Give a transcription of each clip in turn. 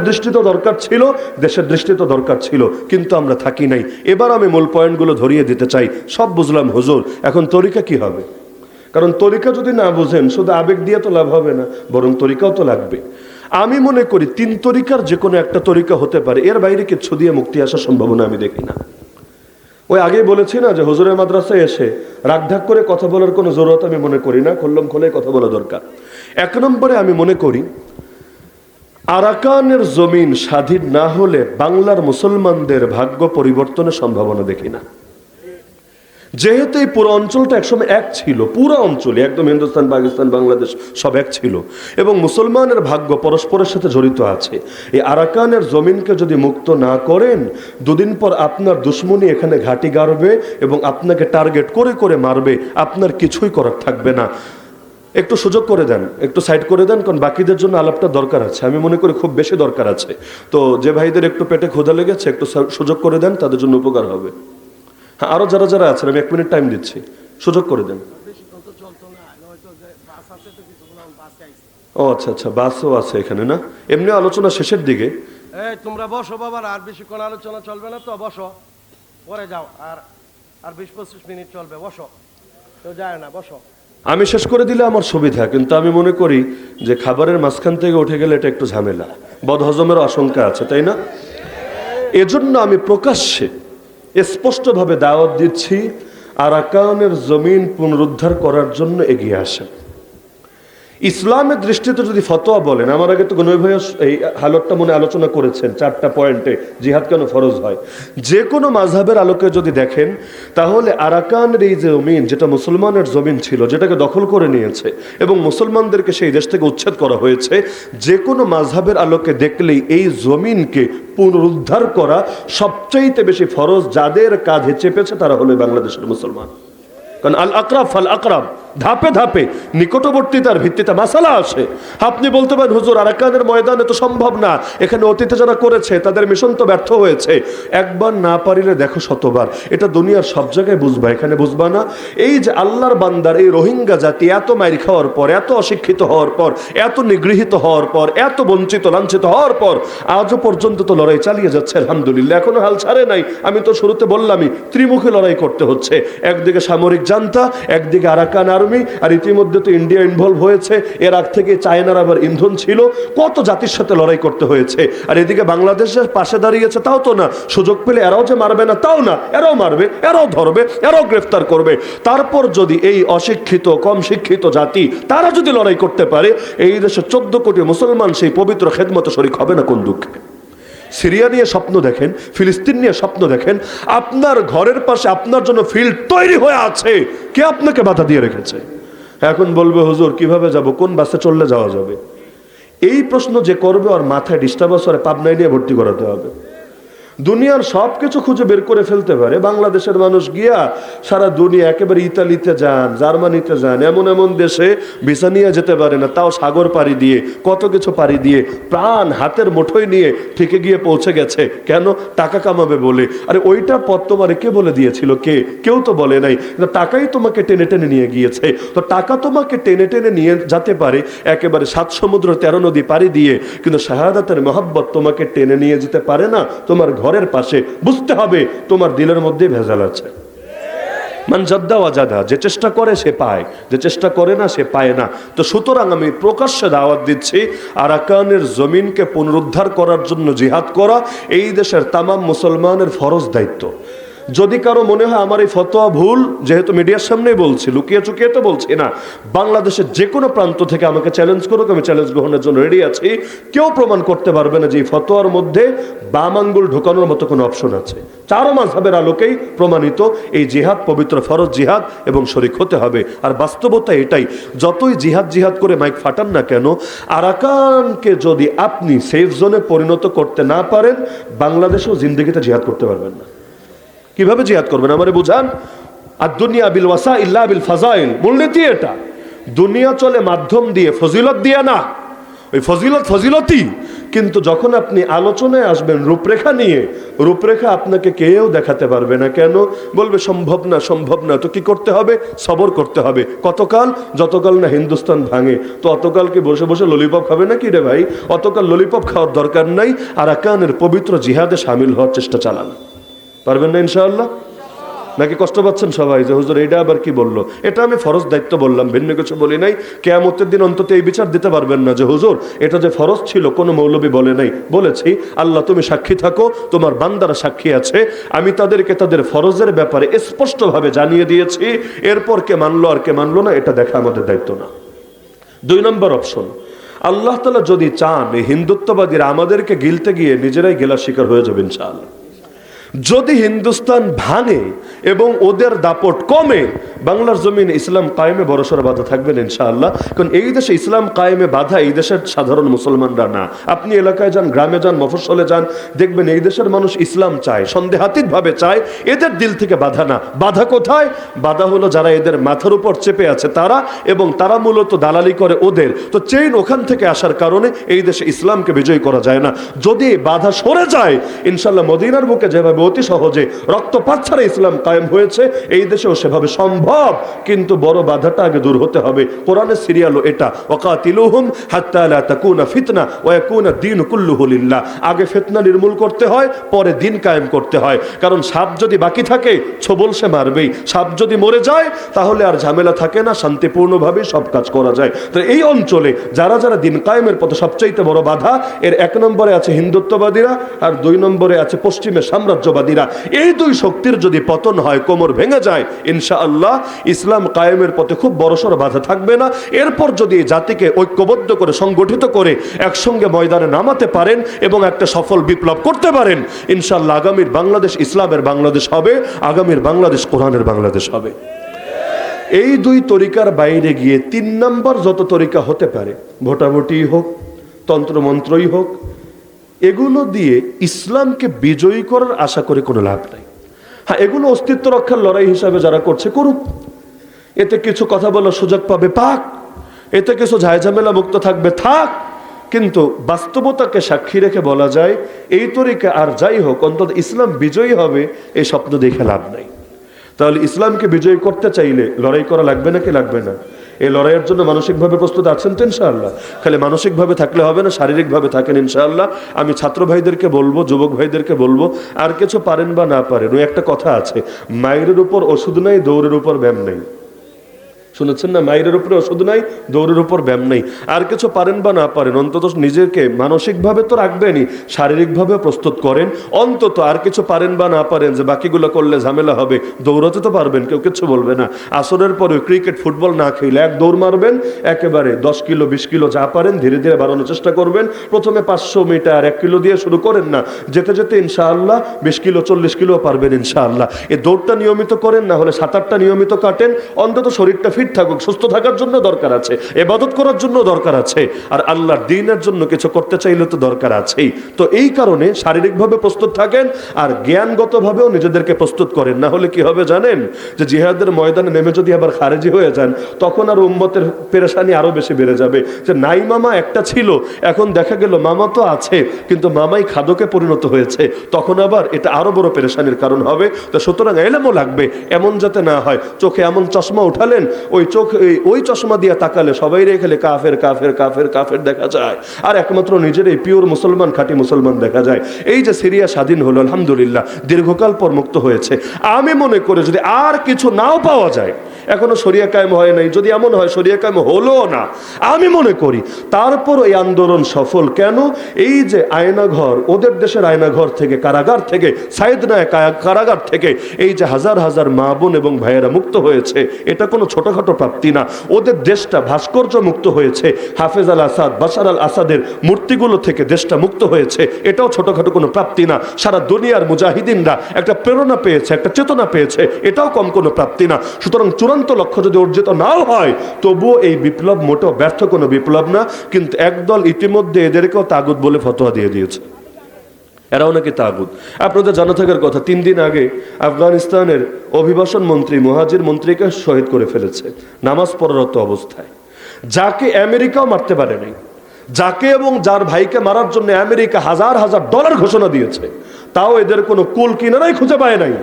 দৃষ্টিতে দরকার ছিল, দেশের দৃষ্টিতে দরকার ছিল, কিন্তু আমরা থাকি নাই। এবার আমি মূল পয়েন্টগুলো ধরিয়ে দিতে চাই। সব বুঝলাম হুজুর, এখন তরিকা কি হবে? কারণ তরিকা যদি না বুঝেন, শুধু আবেগ দিয়ে তো লাভ হবে না, বরং তরিকাও তো লাগবে। আমি মনে করি 3 তরিকার যে কোনো একটা তরিকা হতে পারে, এর বাইরে কিচ্ছু দিয়ে মুক্তি আসার সম্ভাবনা আমি দেখি না। ওই আগেই বলেছি না যে হুজুরের মাদ্রাসায় এসে রাগঢাক করে কথা বলার কোনো জরুরত আমি মনে করি না, খোল্লম খোলে কথা বলা দরকার। 1 নম্বরে আমি মনে করি আরাকানের জমিন স্বাধীন না হলে বাংলার মুসলমানদের ভাগ্য পরিবর্তনের সম্ভাবনা দেখি না। যেহেতু এই পুরো অঞ্চলটা একসময় এক ছিল, পুরো অঞ্চলে একদম হিন্দুস্তান, পাকিস্তান, বাংলাদেশ সব এক ছিল, এবং মুসলমানের ভাগ্য পরস্পরের সাথে জড়িত আছে। এই আরাকানের জমিনকে যদি মুক্ত না করেন, 2 দিন পর আপনার দুশ্মনী এখানে ঘাঁটি গাড়বে এবং আপনাকে টার্গেট করে করে মারবে, আপনার কিছুই করার থাকবে না। একটু সুযোগ করে দেন, একটু সাইড করে দেন, কারণ বাকিদের জন্য আলাপটা দরকার আছে, আমি মনে করি খুব বেশি দরকার আছে। তো যে ভাইদের একটু পেটে ক্ষুধা লেগেছে, একটু সুযোগ করে দেন, তাদের জন্য উপকার হবে। হ্যাঁ, আরো যারা যারা আছেন আমি 1 মিনিট টাইম দিচ্ছি, সুযোগ করে দেন। ও আচ্ছা আচ্ছা, বাসও আছে এখানে না? এমনি আলোচনা শেষের দিকে। তোমরা বসো বাবা, আর বেশিক্ষণ আলোচনা চলবে না তো, বসো, পরে যাও। আর 20-25 মিনিট চলবে, বসো, তো যায় না, বসো। আমি শেষ করে দিলে আমার সুবিধা, কিন্তু আমি মনে করি যে খাবারের মাঝখান থেকে উঠে গেলে এটা একটু ঝামেলা, বদহজমেরও আশঙ্কা আছে, তাই না? এজন্য আমি প্রকাশ্যে স্পষ্টভাবে দাওয়াত দিচ্ছি, আরাকানের জমিন পুনরুদ্ধার করার জন্য এগিয়ে আসেন। ইসলামের দৃষ্টিতে যদি ফতোয়া বলেন, আমার আগে তো গনয় ভাই এই হালতটা মনে আলোচনা করেছেন 4টা পয়েন্টে, জিহাদ কেন ফরজ হয়। যে কোনো মাযহাবের আলোকে যদি দেখেন, তাহলে আরাকানের এই জমিন, যেটা মুসলমানের জমিন ছিল, যেটাকে দখল করে নিয়েছে এবং মুসলমানদেরকে সেই দেশ থেকে উচ্ছেদ করা হয়েছে, যে কোনো মাযহাবের আলোকে দেখলেই এই জমিনকে পুনরুদ্ধার করা সবচাইতে বেশি ফরজ। যাদের কাঁধে চেপেছে তারা হলো বাংলাদেশের মুসলমান। কারণ আল আকরাব ফাল আকরাব, ধাপে ধাপে নিকটবর্তীতার ভিত্তিতে মাসালা আসে। আপনি বলতে পারেন হুজুর আরাকানের ময়দানে তো সম্ভব না, এখানে অতীতে যারা করেছে তাদের মিশন তো ব্যর্থ হয়েছে। একবার না পারিলে দেখো শতবার, এটা দুনিয়ার সব জায়গায় বুঝবা, এখানে বুঝবা না। এই যে আল্লাহর বান্দার এই রোহিঙ্গা জাতি এত মাইর খাওয়ার পর, এত অশিক্ষিত হওয়ার পর, এত নিগৃহীত হওয়ার পর, এত বঞ্চিত লাঞ্ছিত হওয়ার পর আজও পর্যন্ত তো লড়াই চালিয়ে যাচ্ছে আলহামদুলিল্লাহ, এখনো হাল ছাড়ে নাই। আমি তো শুরুতে বললামই, ত্রিমুখী লড়াই করতে হচ্ছে। একদিকে সামরিক জান্তা, একদিকে আরাকান আর্মি, আর ইতিমধ্যে তো ইন্ডিয়া ইনভলভ হয়েছে। এর আগ থেকে চায়নার আবার ইন্ধন ছিল, কত জাতির সাথে লড়াই করতে হয়েছে। আর এদিকে বাংলাদেশের পাশে দাঁড়িয়েছে, তাও তো না, সুযোগ পেলে এরাও যে মারবে না তাও না, এরাও মারবে, এরাও ধরবে, এরাও গ্রেফতার করবে। তারপর যদি এই অশিক্ষিত কম শিক্ষিত জাতি তারা যদি লড়াই করতে পারে, এই দেশে 14 কোটি মুসলমান সেই পবিত্র খেদমতে শরীক হবে না কোন দুঃখে? সিরিয়া নিয়ে স্বপ্ন দেখেন, ফিলিস্তিন নিয়ে স্বপ্ন দেখেন, আপনার ঘরের পাশে আপনার জন্য ফিল্ড তৈরি হয়ে আছে, কে আপনাকে বাধা দিয়ে রেখেছে? এখন বলবে হুজুর কিভাবে যাব, কোন বাসে চললে যাওয়া যাবে? এই প্রশ্ন যে করবে ওর মাথায় ডিস্টার্বান্স, ওরে পাবনায় নিয়ে ভর্তি করাতে হবে। দুনিয়ার সব কিছু খুঁজে বের করে ফেলতে পারে। বাংলাদেশের মানুষ গিয়া সারা দুনিয়া একেবারে ইতালিতে যান, জার্মানিতে যান, এমন এমন দেশে ভিসা নিয়ে যেতে পারে না, তাও সাগর পাড়ি দিয়ে, কত কিছু পাড়ি দিয়ে, প্রাণ হাতের মুঠোয় নিয়ে ঠিকে গিয়ে পৌঁছে গেছে। কেন? টাকা কামাবে বলে। আরে ওইটা পথ তোমারে কে বলে দিয়েছিল? কেউ তো বলে নাই। টাকাই তোমাকে টেনে টেনে নিয়ে গিয়েছে। তো টাকা তোমাকে টেনে টেনে নিয়ে যেতে পারে একেবারে 7 সমুদ্র 13 নদী পাড়ি দিয়ে, কিন্তু শাহাদাতের মহব্বত তোমাকে টেনে নিয়ে যেতে পারে না তোমার ঘরের পাশে। বুঝতে হবে তোমার দিলের মধ্যে ভেজাল আছে। মান জাদ্দা ওয়াজাদা, যে চেষ্টা করে সে পায়, যে চেষ্টা করে না সে পায় না। তো সুতরাং আমি প্রকাশ্যে দাওয়াত দিচ্ছি, আরাকানের জমিনকে পুনরুদ্ধার করার জন্য জিহাদ করা এই দেশের তামাম মুসলমানের ফরজ দায়িত্ব। যদি কারো মনে হয় আমার এই ফতোয়া ভুল, যেহেতু মিডিয়ার সামনেই বলছি, লুকিয়ে চুকিয়ে তো বলছি না, বাংলাদেশের যে কোনো প্রান্ত থেকে আমাকে চ্যালেঞ্জ করুক, আমি চ্যালেঞ্জ গ্রহণের জন্য রেডি আছি। কেউ প্রমাণ করতে পারবে না যে এই ফতোয়ার মধ্যে বাম আঙ্গুল ঢোকানোর মতো কোনো অপশন আছে। 4 মাযহাবের আলোকেই প্রমাণিত এই জিহাদ পবিত্র ফরজ জিহাদ এবং শরীক হতে হবে। আর বাস্তবতা এটাই, যতই জিহাদ জিহাদ করে মাইক ফাটান না কেন, আরাকানকে যদি আপনি সেফ জোনে পরিণত করতে না পারেন, বাংলাদেশেও জিন্দেগিতে জিহাদ করতে পারবেন না। কিভাবে জিহাদ করবেন আমারে বুঝান। আর দুনিয়া বিল ওয়াসাইল লা বিল ফাজাইল, মূলনীতি এটা। দুনিয়া চলে মাধ্যম দিয়ে, ফজিলত দিয়ে না। ওই ফজিলতই, কিন্তু যখন আপনি আলোচনায় আসবেন রূপরেখা নিয়ে, রূপরেখা আপনাকে কেউ দেখাতে পারবে না। কেন? বলবে সম্ভব না, সম্ভব না। তো কি করতে হবে? সবর করতে হবে। কতকাল? যতকাল না হিন্দুস্তান ভাঙে। তো অতকাল কি বসে বসে ললিপপ খাবে নাকি রে ভাই? অতকাল ললিপপ খাওয়ার দরকার নাই। আরাকানের পবিত্র জিহাদে সামিল হওয়ার চেষ্টা চালান। পারবেন না ইনশাআল্লাহ? নাকি কষ্ট পাচ্ছেন সবাই যে হুজুর এটা আবার কি বললো? এটা আমি ফরজ দায়িত্ব বললাম, ভিন্ন কিছু বলি নাই। কিয়ামতের দিন অন্তত এই বিচার দিতে পারবেন না যে হুজুর এটা যে ফরজ ছিল কোনো মৌলবী বলে নাই। বলেছি, আল্লাহ তুমি সাক্ষী থাকো, তোমার বান্দারা সাক্ষী আছে, আমি তাদেরকে তাদের ফরজের ব্যাপারে স্পষ্টভাবে জানিয়ে দিয়েছি। এরপর কে মানলো আর কে মানলো না এটা দেখা আমাদের দায়িত্ব না। 2 নম্বর অপশন, আল্লাহ তাআলা যদি চান এই হিন্দুত্ববাদীরা আমাদেরকে গিলতে গিয়ে নিজেরাই গেলার শিকার হয়ে যাবে ইনশাআল্লাহ। যদি হিন্দুস্তান ভাঙে এবং ওদের দাপট কমে, বাংলার জমিনে ইসলাম কায়েমে বড়সড় বাধা থাকবেন ইনশাআল্লাহ। কারণ এই দেশে ইসলাম কায়েমে বাধা এই দেশের সাধারণ মুসলমানরা না। আপনি এলাকায় যান, গ্রামে যান, মফস্বলে যান, দেখবেন এই দেশের মানুষ ইসলাম চায়, সন্দেহাতীতভাবে চায়, এদের দিল থেকে বাধা না। বাধা কোথায়? বাধা হলো যারা এদের মাথার উপর চেপে আছে তারা, এবং তারা মূলত দালালি করে ওদের। তো চেইন ওখান থেকে আসার কারণে এই দেশে ইসলামকে বিজয় করা যায় না। যদি বাধা সরে যায় ইনশাআল্লাহ মদিনার বুকে যেভাবে অতি সহজে রক্তপাত ছাড়া ইসলাম কায়েম হয়েছে এই দেশেও সেভাবে সম্ভব। কিন্তু বড় বাধাটা আগে দূর হতে হবে। কোরআনের সিরিয়ালও এটা, ওয়াকাতিলুহুম হাত্তা লা তাকুনা ফিতনা ওয়া ইয়াকুনা দ্বীনু কুল্লুহু লিল্লাহ। আগে ফিতনা নির্মূল করতে হয়, পরে দিন কায়েম করতে হয়। কারণ সাপ যদি বাকি থাকে ছোবল সে মারবেই। সাপ যদি মরে যায় তাহলে আর ঝামেলা থাকে না, শান্তিপূর্ণভাবে সব কাজ করা যায়। তো এই অঞ্চলে যারা যারা দিন কায়েমের পথে সবচাইতে বড় বাধা, এর 1 নম্বরে আছে হিন্দুত্ববাদীরা আর 2 নম্বরে আছে পশ্চিমের সাম্রাজ্যবাদীরা। এই 2 শক্তির যদি পতন হয়, কোমর ভেঙে যায়, ইনশাআল্লাহ ইসলাম কায়েমের পথে খুব বড়সড় বাধা থাকবে না। এরপর যদি এই জাতিকে ঐক্যবদ্ধ করে সংগঠিত করে একসঙ্গে ময়দানে নামাতে পারেন এবং একটা সফল বিপ্লব করতে পারেন, ইনশাআল্লাহ আগামীর বাংলাদেশ ইসলামের বাংলাদেশ হবে, আগামীর বাংলাদেশ কোরআনের বাংলাদেশ হবে। এই 2 তরিকার বাইরে গিয়ে 3 নম্বর যত তরিকা হতে পারে, ভোটাভুটি হোক, তন্ত্রমন্ত্রই হোক, এগুলো দিয়ে ইসলামকে বিজয়ী করার আশা করে কোনো লাভ নাই। হ্যাঁ, এগুলো অস্তিত্ব রক্ষার লড়াই হিসাবে যারা করছে করুক, এতে কিছু কথা বলার সুযোগ পাবে পাক, এতে কিছু ঝামেলা মুক্ত থাকবে থাক। কিন্তু বাস্তবতাকে সাক্ষী রেখে বলা যায় এই তরিকা আর যাই হোক অন্তত ইসলাম বিজয়ী হবে, এই স্বপ্ন দেখে লাভ নাই। তাহলে ইসলামকে বিজয়ী করতে চাইলে লড়াই করা লাগবে নাকি লাগবে না? এই লড়াইয়ের জন্য মানসিকভাবে প্রস্তুত আছেন তো ইনশাআল্লাহ? খালি মানসিকভাবে থাকলে হবে না, শারীরিকভাবে থাকেন ইনশাআল্লাহ। আমি ছাত্র ভাইদেরকে বলবো, যুবক ভাইদেরকে বলবো, আর কিছু পারেন বা না পারেন, ওই একটা কথা আছে, মায়ের উপর ওষুধ নাই, দৌড়ের উপর ব্যায়াম নেই। শুনেছেন না? মায়ের উপরে ওষুধ নাই, দৌড়ের উপর ব্যায়াম নেই। আর কিছু পারেন বা না পারেন, অন্তত নিজেকে মানসিকভাবে তো রাখবেনই, শারীরিকভাবে প্রস্তুত করেন। অন্তত আর কিছু পারেন বা না পারেন, যে বাকিগুলো করলে ঝামেলা হবে, দৌড়াতে তো পারবেন, কেউ কিছু বলবে না। আসরের পরে ক্রিকেট ফুটবল না খেলে 1 দৌড় মারবেন, একেবারে 10 কিলো 20 কিলো যা পারেন ধীরে ধীরে বাড়ানোর চেষ্টা করবেন। প্রথমে 500 মিটার 1 কিলো দিয়ে শুরু করেন না, যেতে যেতে ইনশাআল্লাহ 20 কিলো 40 কিলো পারবেন ইনশাআল্লাহ। এই দৌড়টা নিয়মিত করেন, না হলে 7-8টা নিয়মিত কাটেন। অন্তত শরীরটা ফিট থাকুক, সুস্থ থাকার জন্য দরকার আছে, ইবাদত করার জন্য দরকার আছে, আর আল্লাহর দ্বীনের জন্য কিছু করতে চাইলে তো দরকার আছেই। তো এই কারণে শারীরিকভাবে প্রস্তুত থাকেন আর জ্ঞানগতভাবেও নিজেদেরকে প্রস্তুত করেন। না হলে কি হবে জানেন? যে জিহাদের ময়দানে নেমে যদি আবার খারেজি হয়ে যান, তখন আর উম্মতের পেরেশানি আরো বেশি বেড়ে যাবে। যে নাই মামা একটা ছিল, এখন দেখা গেল মামা তো আছে কিন্তু মামাই খাদকে পরিণত হয়েছে, তখন আবার এটা আরো বড় পেরেশানির কারণ হবে। তো সুতরাং এলেমও লাগবে, এমন যাতে না হয় চোখে এমন চশমা উঠালেন, ওই চোখ ওই চশমা দিয়ে তাকালে সবাই রেখে কাফের কাফের কাফের কাফের দেখা যায়, আর একমাত্র নিজের এই পিওর মুসলমান খাঁটি মুসলমান দেখা যায়। এই যে সিরিয়া স্বাধীন হলো আলহামদুলিল্লাহ, দীর্ঘকাল পর মুক্ত হয়েছে। আমি মনে করি যদি আর কিছু নাও পাওয়া যায়, এখনো শরিয়া কায়েম হয় নাই, যদি এমন হয় শরিয়া কায়েম হলো না, আমি মনে করি তারপর এই আন্দোলন সফল। কেন? এই যে আয়নাঘর, ওদের দেশের আয়নাঘর থেকে, কারাগার থেকে, সাইদনায় কারাগার থেকে এই যে হাজার হাজার মা বোন এবং ভাইয়েরা মুক্ত হয়েছে, এটা কোনো ছোটখাটো প্রাপ্তি না। ওদের দেশটা ভাস্কর্য মুক্ত হয়েছে, হাফেজ আল আসাদ, বাশার আল আসাদের মূর্তিগুলো থেকে দেশটা মুক্ত হয়েছে, এটাও ছোটখাটো কোনো প্রাপ্তি না। সারা দুনিয়ার মুজাহিদিনরা একটা প্রেরণা পেয়েছে, একটা চেতনা পেয়েছে, এটাও কম কোনো প্রাপ্তি না। সুতরাং চূড়ান্ত লক্ষ্য যদি অর্জিত নাও হয়, তবুও এই বিপ্লব মোটেও ব্যর্থ কোনো বিপ্লব না। কিন্তু একদল ইতিমধ্যে এদেরকেও তাগুত বলে ফতোয়া দিয়ে দিয়েছে, এরাও নাকি তাগুত। আপনাদের জানা থাকার কথা, 3 দিন আগে আফগানিস্তানের অভিবাসন মন্ত্রী মুহাজির মন্ত্রীকে শহীদ করে ফেলেছে নামাজ পড়ারত অবস্থায়, যাকে আমেরিকাও মারতে পারে নাই, যাকে এবং যার ভাইকে মারার জন্য আমেরিকা হাজার হাজার ডলার ঘোষণা দিয়েছে, তাও এদের কোনো কুল কিনারাই খুঁজে পায় নাই।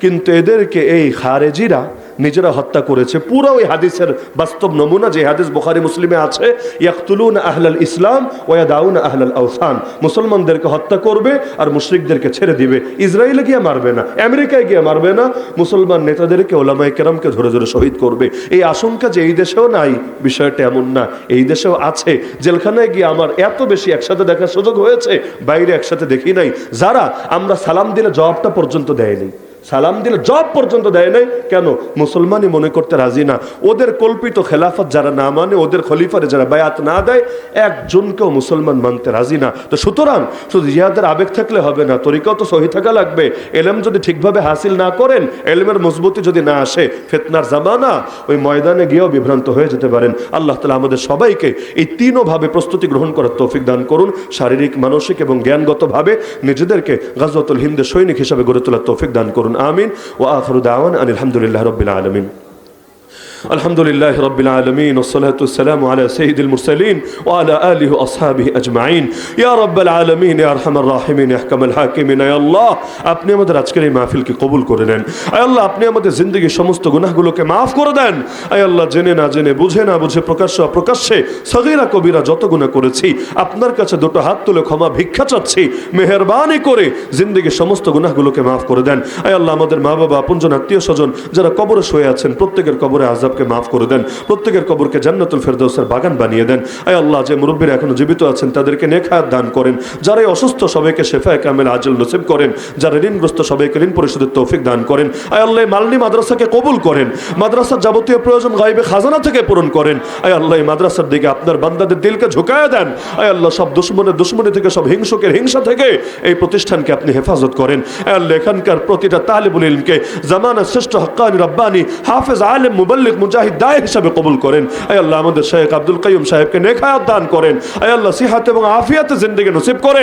কিন্তু এদেরকে এই খারেজিরা নিজেরা হত্যা করেছে। পুরো ওই হাদিসের বাস্তব নমুনা, যে হাদিস বুখারী মুসলিমে আছে, ইয়াকতুলুনা আহলাল ইসলাম ওয়া ইয়াদাউনা আহলাল আওসান, মুসলমানদেরকে হত্যা করবে আর মুশরিকদেরকে ছেড়ে দিবে। ইসরায়েলে গিয়ে মারবে না, আমেরিকায় গিয়ে মারবে না, মুসলমান নেতাদেরকে, ওলামায়ে কেরামকে ধরে ধরে শহীদ করবে। এই আশঙ্কা যে এই দেশেও নাই, বিষয়টা এমন না, এই দেশেও আছে। জেলখানায় গিয়ে আমার এত বেশি একসাথে দেখার সুযোগ হয়েছে, বাইরে একসাথে দেখি নাই, যারা আমরা সালাম দিলে জবাবটা পর্যন্ত দেয়নি, সালাম দিলে জব পর্যন্ত দেয় নাই। কেন? মুসলমানই মনে করতে রাজি না। ওদের কল্পিত খেলাফত যারা না মানে, ওদের খলিফারে যারা বায়াত না দেয়, একজনকেও মুসলমান মানতে রাজি না। তো সুতরাং শুধু জিহাদের আবেগ থাকলে হবে না, তরিকাও তো সহি থাকা লাগবে। এলেম যদি ঠিকভাবে হাসিল না করেন, এলেমের মজবুতি যদি না আসে, ফিতনার জামানা, ওই ময়দানে গিয়েও বিভ্রান্ত হয়ে যেতে পারেন। আল্লাহ তাআলা আমাদের সবাইকে এই তিনভাবে প্রস্তুতি গ্রহণ করার তৌফিক দান করুন। শারীরিক, মানসিক এবং জ্ঞানগতভাবে নিজেদেরকে গাজওয়াতুল হিন্দের সৈনিক হিসাবে গড়ে তোলার তৌফিক দান করুন। آمين وآخر دعوانا أن الحمد لله رب العالمين. الحمد لله رب العالمين والصلاة والسلام على سيد المرسلين وعلى آله وأصحابه أجمعين. يا رب العالمين يا أرحم الراحمين يا أحكم الحاكمين يا الله, আপনি আমাদের আজকের এই মাহফিলকে কবুল করে নেন। আয় আল্লাহ, আপনি আমাদের জিন্দগির সমস্ত গুনাহগুলোকে মাফ করে দেন। আয় আল্লাহ, জেনে না জেনে, বুঝে না বুঝে, প্রকাশ্য অপ্রকাশ্যে, সগীরা কবিরা যত গুনাহ করেছি, আপনার কাছে দুটো হাত তুলে ক্ষমা ভিক্ষা চাচ্ছি। মেহেরবানি করে জিন্দগির সমস্ত গুনাহগুলোকে মাফ করে দেন। আয় আল্লাহ, আমাদের মা বাবা, আপনজন, আত্মীয় স্বজন যারা কবরে শুয়ে আছেন, প্রত্যেকের কবরে আযাব কে মাফ করে দেন, প্রত্যেকের কবরকে জান্নাতুল ফেরদাউসের বাগান বানিয়ে দেন। আয় আল্লাহ, যে মুরব্বীরা এখনো জীবিত আছেন তাদেরকে নেক হায়াত দান করেন, যারা অসুস্থ সবাইকে শিফায়ে কামিল আজল নসিব করেন, যারা ঋণগ্রস্ত সবাইকে ঋণ পরিশোধের তৌফিক দান করেন। আয় আল্লাহ, মালনী মাদ্রাসাকে কবুল করেন, মাদ্রাসার যাবতীয় প্রয়োজন গায়বে খাজানা থেকে পূরণ করেন। আয় আল্লাহ, এই মাদ্রাসার দিকে আপনার বান্দাদের দিলকে ঝুঁকায় দেন। আয় আল্লাহ, সব দুশমনি থেকে, সব হিংসুকের হিংসা থেকে এই প্রতিষ্ঠানকে আপনি হেফাজত করেন। আয় আল্লাহ, এখানকার প্রতিটা তালিবুল ইলমকে জামানার শ্রেষ্ঠ হক্কানি রব্বানি হাফেজ আলেম মুবাল্লিগ মুজাহিদ দায় হিসাবে কবুল করেন। আয় আল্লাহ, আমাদের শেখ আব্দুল কাইয়ুম সাহেবকে নেক হায়াত দান করেন। আয় আল্লাহ, সিহাত এবং আফিয়াতে জিন্দেগি নসিব করেন।